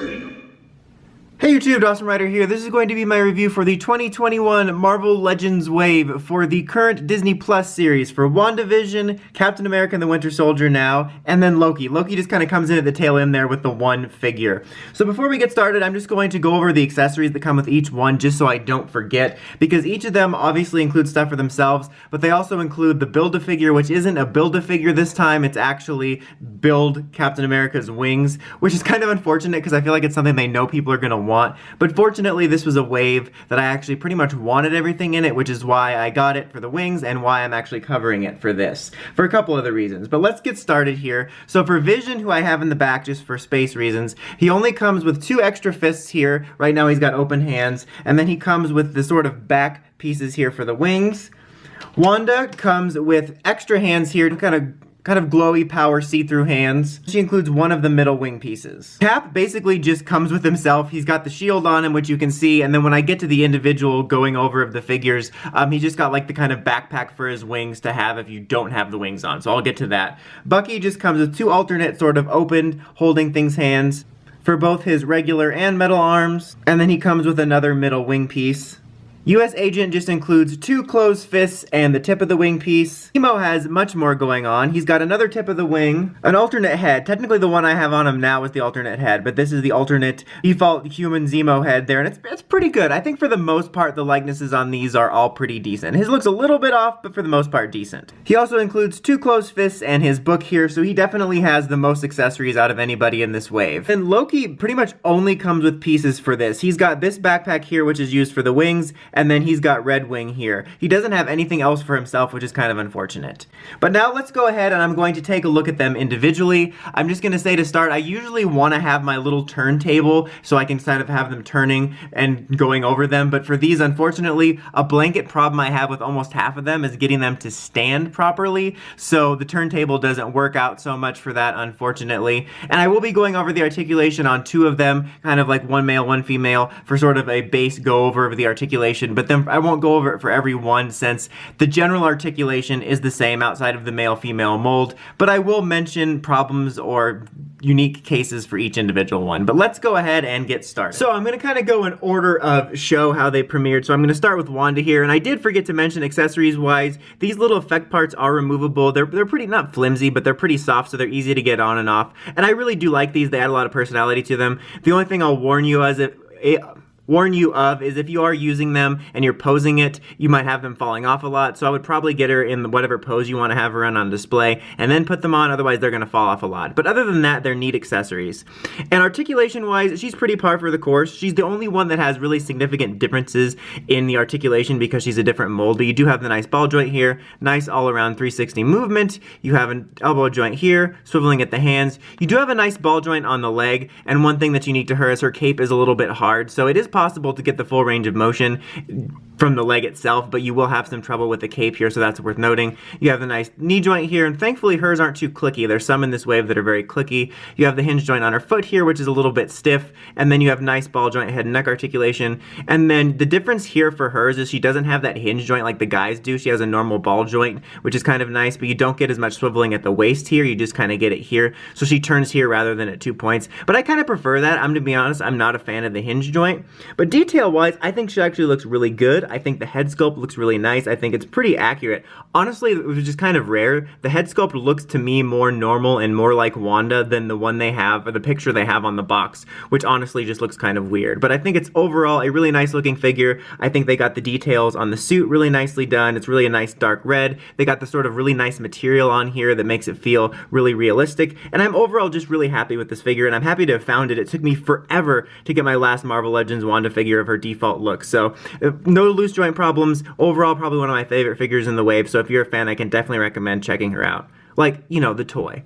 working. Hey YouTube, Dawson Ryder here. This is going to be my review for the 2021 Marvel Legends wave for the current Disney Plus series for WandaVision, Captain America and the Winter Soldier now, and then Loki. Loki just kind of comes in at the tail end there with the one figure. So before we get started, I'm just going to go over the accessories that come with each one just so I don't forget, because each of them obviously includes stuff for themselves, but they also include the Build-A-Figure, which isn't a Build-A-Figure this time, it's actually Build Captain America's wings, which is kind of unfortunate because I feel like it's something they know people are going to want, but fortunately this was a wave that I actually pretty much wanted everything in it, which is why I got it for the wings and why I'm actually covering it for this, for a couple other reasons. But let's get started here. So for Vision, who I have in the back just for space reasons, he only comes with 2 extra fists here. Right now he's got open hands, and then he comes with the sort of back pieces here for the wings. Wanda comes with extra hands here to kind of glowy power see-through hands. She includes one of the middle wing pieces. Cap basically just comes with himself. He's got the shield on him, which you can see, and then when I get to the individual going over of the figures, he just got like the kind of backpack for his wings to have if you don't have the wings on, so I'll get to that. Bucky just comes with 2 alternate sort of opened holding things hands for both his regular and metal arms, and then he comes with another middle wing piece. US Agent just includes 2 closed fists and the tip of the wing piece. Zemo has much more going on. He's got another tip of the wing, an alternate head. Technically the one I have on him now is the alternate head, but this is the alternate default human Zemo head there, and it's pretty good. I think for the most part the likenesses on these are all pretty decent. His looks a little bit off, but for the most part decent. He also includes 2 closed fists and his book here, so he definitely has the most accessories out of anybody in this wave. And Loki pretty much only comes with pieces for this. He's got this backpack here, which is used for the wings, and then he's got Red Wing here. He doesn't have anything else for himself, which is kind of unfortunate. But now let's go ahead and I'm going to take a look at them individually. I'm just going to say to start, I usually want to have my little turntable so I can kind of have them turning and going over them, but for these, unfortunately, a blanket problem I have with almost half of them is getting them to stand properly, so the turntable doesn't work out so much for that, unfortunately. And I will be going over the articulation on 2 of them, kind of like one male, one female, for sort of a base go over of the articulation, but then I won't go over it for every one since the general articulation is the same outside of the male-female mold, but I will mention problems or unique cases for each individual one. But let's go ahead and get started. So I'm going to kind of go in order of show how they premiered. So I'm going to start with Wanda here, and I did forget to mention accessories-wise, these little effect parts are removable. They're pretty, not flimsy, but they're pretty soft, so they're easy to get on and off. And I really do like these. They add a lot of personality to them. The only thing I'll warn you is if you are using them and you're posing it, you might have them falling off a lot, so I would probably get her in whatever pose you want to have her in on display, and then put them on, otherwise they're going to fall off a lot. But other than that, they're neat accessories. And articulation-wise, she's pretty par for the course. She's the only one that has really significant differences in the articulation because she's a different mold, but you do have the nice ball joint here, nice all-around 360 movement, you have an elbow joint here, swiveling at the hands. You do have a nice ball joint on the leg, and one thing that's unique to her is her cape is a little bit hard, so it is possible to get the full range of motion from the leg itself, but you will have some trouble with the cape here, so that's worth noting. You have the nice knee joint here, and thankfully hers aren't too clicky. There's some in this wave that are very clicky. You have the hinge joint on her foot here, which is a little bit stiff, and then you have nice ball joint head and neck articulation. And then the difference here for hers is she doesn't have that hinge joint like the guys do. She has a normal ball joint, which is kind of nice, but you don't get as much swiveling at the waist here. You just kind of get it here, so she turns here rather than at 2 points. But I kind of prefer that. I'm to be honest, I'm not a fan of the hinge joint. But detail-wise, I think she actually looks really good. I think the head sculpt looks really nice. I think it's pretty accurate. Honestly, it was just kind of rare. The head sculpt looks to me more normal and more like Wanda than the one they have, or the picture they have on the box, which honestly just looks kind of weird. But I think it's overall a really nice looking figure. I think they got the details on the suit really nicely done. It's really a nice dark red. They got the sort of really nice material on here that makes it feel really realistic. And I'm overall just really happy with this figure, and I'm happy to have found it. It took me forever to get my last Marvel Legends Wanda figure of her default look. So no loose joint problems. Overall, probably one of my favorite figures in the wave, so if you're a fan, I can definitely recommend checking her out. Like, you know, the toy.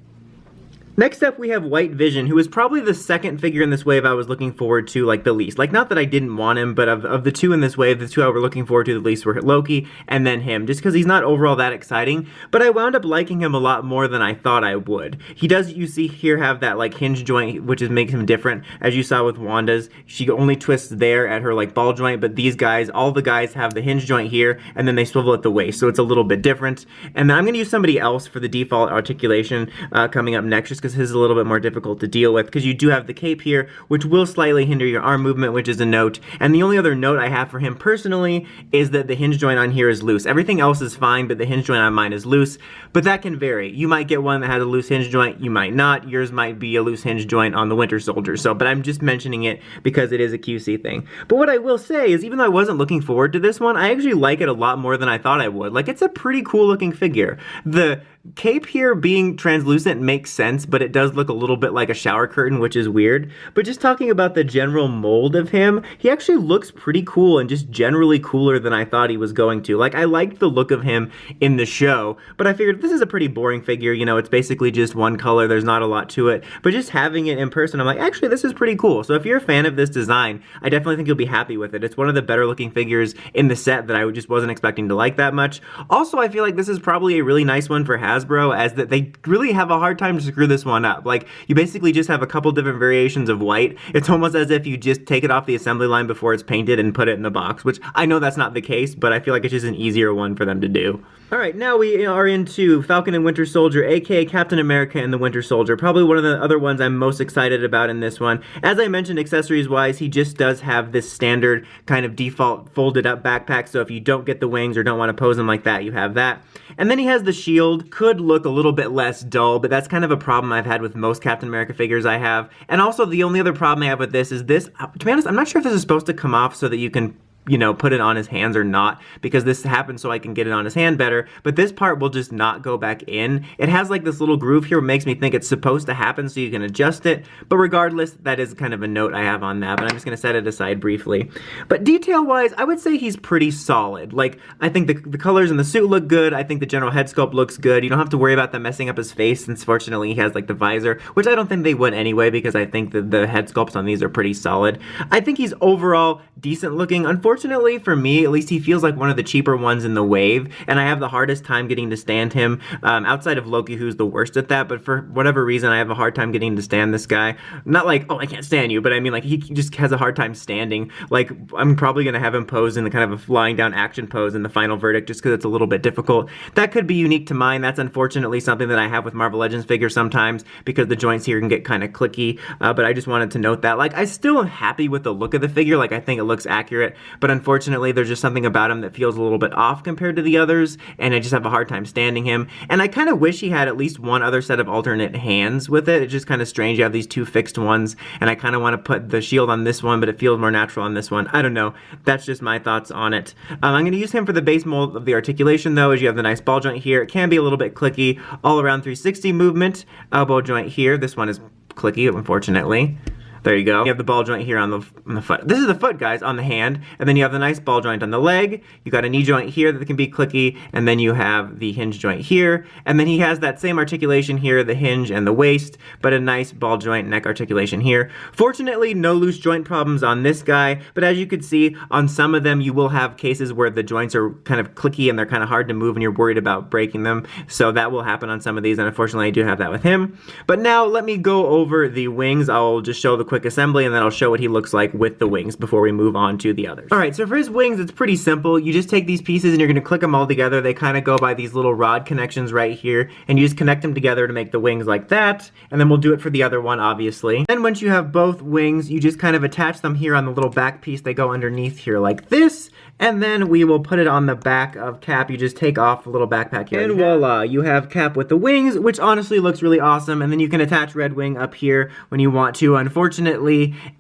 Next up, we have White Vision, who is probably the second figure in this wave I was looking forward to, like, the least. Like, not that I didn't want him, but of the 2 in this wave, the 2 I were looking forward to the least were Loki and then him, just because he's not overall that exciting, but I wound up liking him a lot more than I thought I would. He does, you see here, have that, like, hinge joint, which makes him different. As you saw with Wanda's, she only twists there at her, like, ball joint, but these guys, all the guys have the hinge joint here, and then they swivel at the waist, so it's a little bit different. And then I'm going to use somebody else for the default articulation coming up next, just because his is a little bit more difficult to deal with, because you do have the cape here, which will slightly hinder your arm movement, which is a note. And the only other note I have for him personally is that the hinge joint on here is loose. Everything else is fine, but the hinge joint on mine is loose. But that can vary. You might get one that has a loose hinge joint, you might not. Yours might be a loose hinge joint on the Winter Soldier. But I'm just mentioning it because it is a QC thing. But what I will say is, even though I wasn't looking forward to this one, I actually like it a lot more than I thought I would. Like, it's a pretty cool looking figure. The cape here being translucent makes sense, but it does look a little bit like a shower curtain, which is weird. But just talking about the general mold of him, he actually looks pretty cool and just generally cooler than I thought he was going to. Like, I liked the look of him in the show, but I figured this is a pretty boring figure, you know, it's basically just one color, there's not a lot to it. But just having it in person, I'm like, actually, this is pretty cool. So if you're a fan of this design, I definitely think you'll be happy with it. It's one of the better looking figures in the set that I just wasn't expecting to like that much. Also, I feel like this is probably a really nice one for Hasbro, as that they really have a hard time to screw this one up. Like, you basically just have a couple different variations of white. It's almost as if you just take it off the assembly line before it's painted and put it in the box, which I know that's not the case, but I feel like it's just an easier one for them to do. Alright, now we are into Falcon and Winter Soldier, aka Captain America and the Winter Soldier. Probably one of the other ones I'm most excited about in this one. As I mentioned, accessories-wise, he just does have this standard kind of default folded-up backpack, so if you don't get the wings or don't want to pose him like that, you have that. And then he has the shield. Could look a little bit less dull, but that's kind of a problem I've had with most Captain America figures I have. And also, the only other problem I have with this is this, to be honest, I'm not sure if this is supposed to come off so that you can, you know, put it on his hands or not, because this happens so I can get it on his hand better, but this part will just not go back in. It has like this little groove here, makes me think it's supposed to happen so you can adjust it, but regardless, that is kind of a note I have on that, but I'm just going to set it aside briefly. But detail-wise, I would say he's pretty solid. Like, I think the colors in the suit look good, I think the general head sculpt looks good, you don't have to worry about them messing up his face, since fortunately he has like the visor, which I don't think they would anyway, because I think that the head sculpts on these are pretty solid. I think he's overall decent looking. Unfortunately, for me, at least, he feels like one of the cheaper ones in the wave, and I have the hardest time getting to stand him, outside of Loki, who's the worst at that, but for whatever reason, I have a hard time getting to stand this guy. Not like, oh, I can't stand you, but I mean, like, he just has a hard time standing. Like, I'm probably going to have him pose in the kind of a lying down action pose in the final verdict, just because it's a little bit difficult. That could be unique to mine. That's unfortunately something that I have with Marvel Legends figures sometimes, because the joints here can get kind of clicky, but I just wanted to note that. Like, I still am happy with the look of the figure. Like, I think it looks accurate, but unfortunately, there's just something about him that feels a little bit off compared to the others, and I just have a hard time standing him. And I kind of wish he had at least one other set of alternate hands with it. It's just kind of strange. You have these two fixed ones, and I kind of want to put the shield on this one, but it feels more natural on this one. I don't know. That's just my thoughts on it. I'm going to use him for the base mold of the articulation, though, as you have the nice ball joint here. It can be a little bit clicky. All around 360 movement. Elbow joint here. This one is clicky, unfortunately. There you go. You have the ball joint here on the foot. This is the foot, guys, on the hand. And then you have the nice ball joint on the leg. You got a knee joint here that can be clicky. And then you have the hinge joint here. And then he has that same articulation here, the hinge and the waist, but a nice ball joint neck articulation here. Fortunately, no loose joint problems on this guy. But as you can see, on some of them, you will have cases where the joints are kind of clicky and they're kind of hard to move and you're worried about breaking them. So that will happen on some of these. And unfortunately, I do have that with him. But now let me go over the wings. I'll just show the quick assembly, and then I'll show what he looks like with the wings before we move on to the others. Alright, so for his wings, it's pretty simple. You just take these pieces and you're going to click them all together. They kind of go by these little rod connections right here, and you just connect them together to make the wings like that, and then we'll do it for the other one, obviously. Then once you have both wings, you just kind of attach them here on the little back piece. They go underneath here like this, and then we will put it on the back of Cap. You just take off the little backpack here. And voila, you have Cap with the wings, which honestly looks really awesome, and then you can attach Red Wing up here when you want to. Unfortunately,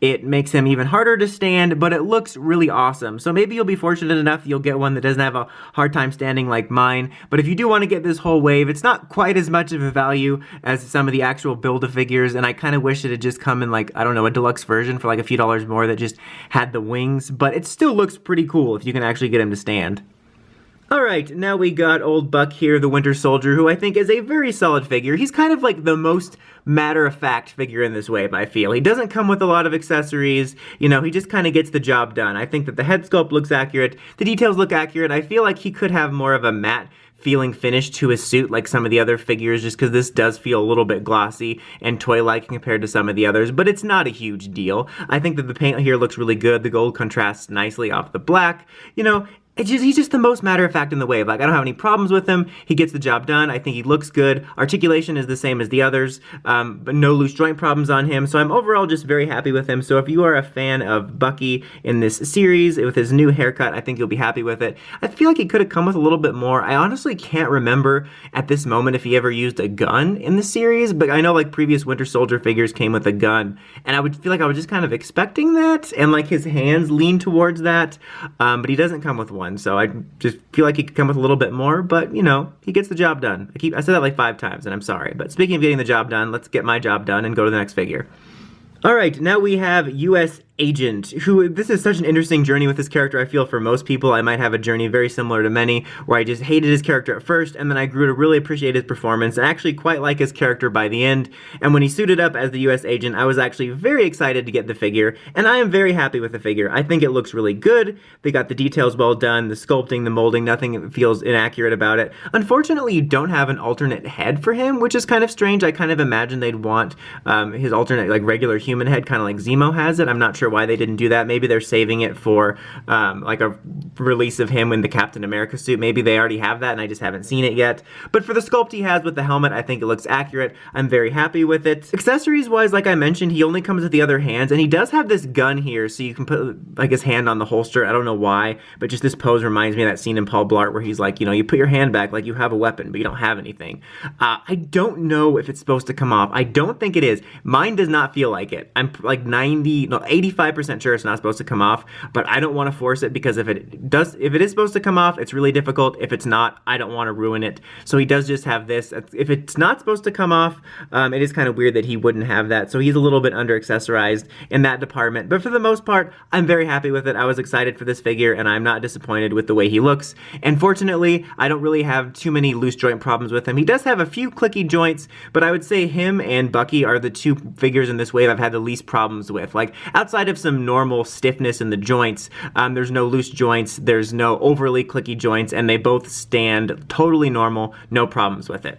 it makes him even harder to stand, but it looks really awesome. So maybe you'll be fortunate enough you'll get one that doesn't have a hard time standing like mine. But if you do want to get this whole wave, it's not quite as much of a value as some of the actual Build-A-Figures, and I kind of wish it had just come in like, I don't know, a deluxe version for like a few dollars more that just had the wings, but it still looks pretty cool if you can actually get him to stand. Alright, now we got old Buck here, the Winter Soldier, who I think is a very solid figure. He's kind of like the most matter-of-fact figure in this wave, I feel. He doesn't come with a lot of accessories, you know, he just kind of gets the job done. I think that the head sculpt looks accurate, the details look accurate. I feel like he could have more of a matte feeling finish to his suit like some of the other figures, just because this does feel a little bit glossy and toy-like compared to some of the others, but it's not a huge deal. I think that the paint here looks really good. The gold contrasts nicely off the black. You know, He's just the most matter of fact in the wave. Like, I don't have any problems with him. He gets the job done. I think he looks good. Articulation is the same as the others, but no loose joint problems on him. So I'm overall just very happy with him. So if you are a fan of Bucky in this series with his new haircut, I think you'll be happy with it. I feel like he could have come with a little bit more. I honestly can't remember at this moment if he ever used a gun in the series, but I know like previous Winter Soldier figures came with a gun, and I would feel like I was just kind of expecting that, and like his hands lean towards that, but he doesn't come with one. So I just feel like he could come with a little bit more, but you know, he gets the job done. I said that like 5 times, and I'm sorry. But speaking of getting the job done, let's get my job done and go to the next figure. All right, now we have U.S. Agent, who, this is such an interesting journey with this character. I feel for most people, I might have a journey very similar to many, where I just hated his character at first, and then I grew to really appreciate his performance, and actually quite like his character by the end. And when he suited up as the U.S. Agent, I was actually very excited to get the figure, and I am very happy with the figure. I think it looks really good. They got the details well done, the sculpting, the molding, nothing feels inaccurate about it. Unfortunately, you don't have an alternate head for him, which is kind of strange. I kind of imagined they'd want his alternate, like, regular human head, kind of like Zemo has it. I'm not sure why they didn't do that. Maybe they're saving it for like a release of him in the Captain America suit. Maybe they already have that and I just haven't seen it yet. But for the sculpt he has with the helmet, I think it looks accurate. I'm very happy with it. Accessories wise, like I mentioned, he only comes with the other hands, and he does have this gun here, so you can put like his hand on the holster. I don't know why, but just this pose reminds me of that scene in Paul Blart where he's like, you know, you put your hand back like you have a weapon, but you don't have anything. I don't know if it's supposed to come off. I don't think it is. Mine does not feel like it. I'm like 85% sure it's not supposed to come off, but I don't want to force it, because if it is supposed to come off, it's really difficult. If it's not, I don't want to ruin it. So he does just have this. If it's not supposed to come off, it is kind of weird that he wouldn't have that. So he's a little bit under accessorized in that department, but for the most part, I'm very happy with it. I was excited for this figure, and I'm not disappointed with the way he looks. And fortunately, I don't really have too many loose joint problems with him. He does have a few clicky joints, but I would say him and Bucky are the two figures in this wave I've had the least problems with. Like, outside of some normal stiffness in the joints, there's no loose joints, there's no overly clicky joints, and they both stand totally normal, no problems with it.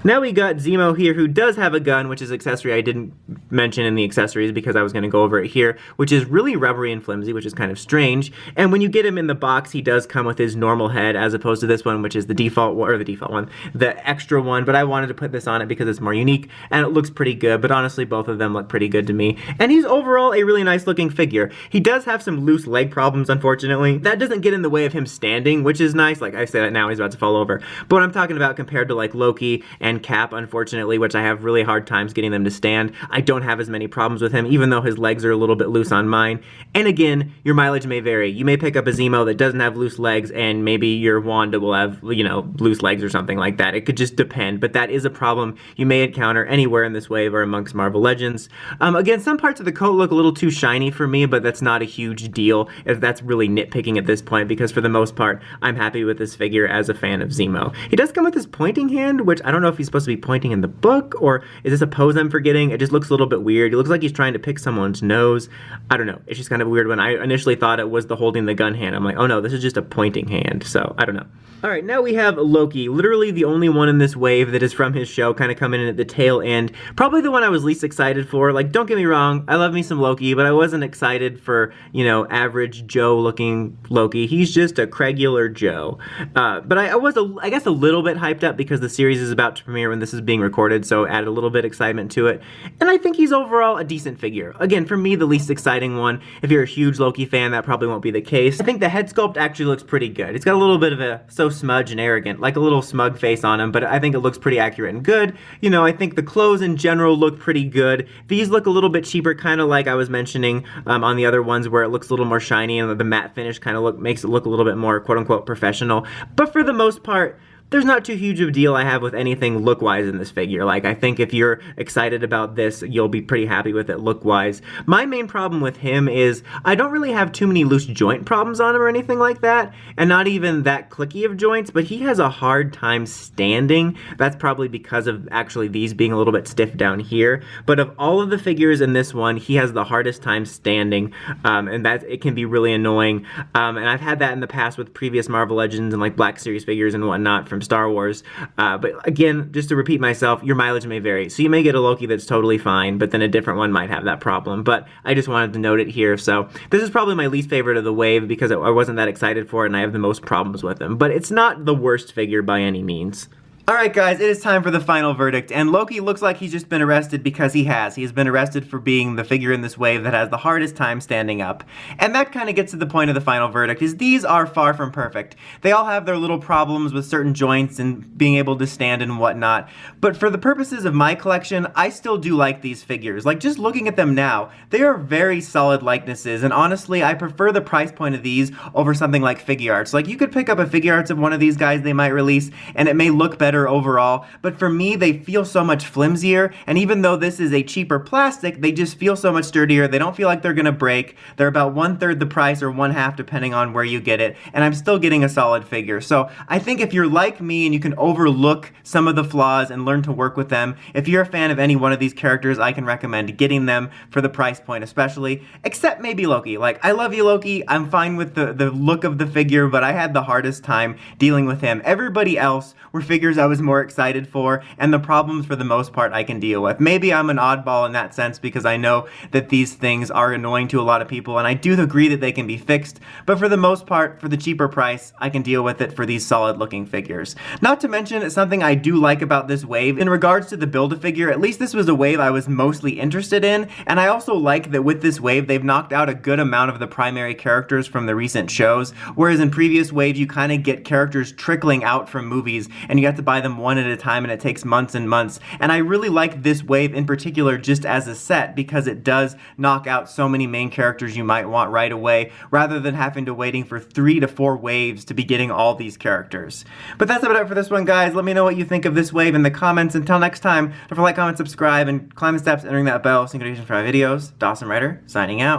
Now we got Zemo here, who does have a gun, which is an accessory I didn't mention in the accessories because I was going to go over it here, which is really rubbery and flimsy, which is kind of strange. And when you get him in the box, he does come with his normal head, as opposed to this one, which is the default one, the extra one. But I wanted to put this on it because it's more unique, and it looks pretty good. But honestly, both of them look pretty good to me. And he's overall a really nice looking figure. He does have some loose leg problems, unfortunately. That doesn't get in the way of him standing, which is nice. Like I said, now he's about to fall over. But what I'm talking about compared to like Loki and Cap, unfortunately, which I have really hard times getting them to stand, I don't have as many problems with him, even though his legs are a little bit loose on mine. And again, your mileage may vary. You may pick up a Zemo that doesn't have loose legs, and maybe your Wanda will have, you know, loose legs or something like that. It could just depend, but that is a problem you may encounter anywhere in this wave or amongst Marvel Legends. Again, some parts of the coat look a little too shiny for me, but that's not a huge deal. That's really nitpicking at this point, because for the most part, I'm happy with this figure as a fan of Zemo. He does come with his pointing hand, which I don't know if he's supposed to be pointing in the book, or is this a pose I'm forgetting? It just looks a little bit weird. It looks like he's trying to pick someone's nose. I don't know. It's just kind of weird. When I initially thought it was the holding the gun hand, I'm like, oh no, this is just a pointing hand. So I don't know. All right, now we have Loki, literally the only one in this wave that is from his show, kind of coming in at the tail end. Probably the one I was least excited for. Like, don't get me wrong, I love me some Loki, but I wasn't excited for, you know, average Joe-looking Loki. He's just a Craigular Joe. But I was, I guess, a little bit hyped up because the series is about to premiere when this is being recorded, so added a little bit of excitement to it. And I think he's overall a decent figure. Again, for me, the least exciting one. If you're a huge Loki fan, that probably won't be the case. I think the head sculpt actually looks pretty good. It's got a little bit of a smudge and arrogant, like a little smug face on him, but I think it looks pretty accurate and good. You know, I think the clothes in general look pretty good. These look a little bit cheaper, kind of like I was mentioning on the other ones, where it looks a little more shiny and the matte finish kind of makes it look a little bit more quote-unquote professional. But for the most part, there's not too huge of a deal I have with anything look-wise in this figure. Like, I think if you're excited about this, you'll be pretty happy with it look-wise. My main problem with him is I don't really have too many loose joint problems on him or anything like that, and not even that clicky of joints, but he has a hard time standing. That's probably because of actually these being a little bit stiff down here. But of all of the figures in this one, he has the hardest time standing, and that it can be really annoying. And I've had that in the past with previous Marvel Legends and like Black Series figures and whatnot from from Star Wars. But again, just to repeat myself, your mileage may vary. So you may get a Loki that's totally fine, but then a different one might have that problem. But I just wanted to note it here. So this is probably my least favorite of the wave because I wasn't that excited for it and I have the most problems with him. But it's not the worst figure by any means. Alright guys, it is time for the final verdict, and Loki looks like he's just been arrested because he has. He has been arrested for being the figure in this wave that has the hardest time standing up. And that kind of gets to the point of the final verdict, is these are far from perfect. They all have their little problems with certain joints and being able to stand and whatnot, but for the purposes of my collection, I still do like these figures. Like, just looking at them now, they are very solid likenesses, and honestly, I prefer the price point of these over something like Figuarts. Like, you could pick up a Figuarts of one of these guys they might release, and it may look better overall, but for me they feel so much flimsier, and even though this is a cheaper plastic, they just feel so much sturdier. They don't feel like they're gonna break. They're about 1/3 the price or 1/2 depending on where you get it, and I'm still getting a solid figure. So I think if you're like me and you can overlook some of the flaws and learn to work with them, if you're a fan of any one of these characters, I can recommend getting them for the price point especially, except maybe Loki. Like, I love you, Loki. I'm fine with the look of the figure, but I had the hardest time dealing with him. Everybody else were figures I was more excited for, and the problems for the most part I can deal with. Maybe I'm an oddball in that sense because I know that these things are annoying to a lot of people, and I do agree that they can be fixed, but for the most part, for the cheaper price, I can deal with it for these solid looking figures. Not to mention, something I do like about this wave, in regards to the Build-A-Figure, at least this was a wave I was mostly interested in, and I also like that with this wave, they've knocked out a good amount of the primary characters from the recent shows, whereas in previous waves, you kind of get characters trickling out from movies, and you have to buy them one at a time, and it takes months and months. And I really like this wave in particular just as a set because it does knock out so many main characters you might want right away, rather than having to waiting for 3 to 4 waves to be getting all these characters. But that's about it for this one, guys. Let me know what you think of this wave in the comments. Until next time, don't forget to like, comment, subscribe, and climb the steps, entering that bell so you can get notifications for my videos. Dawson Ryder, signing out.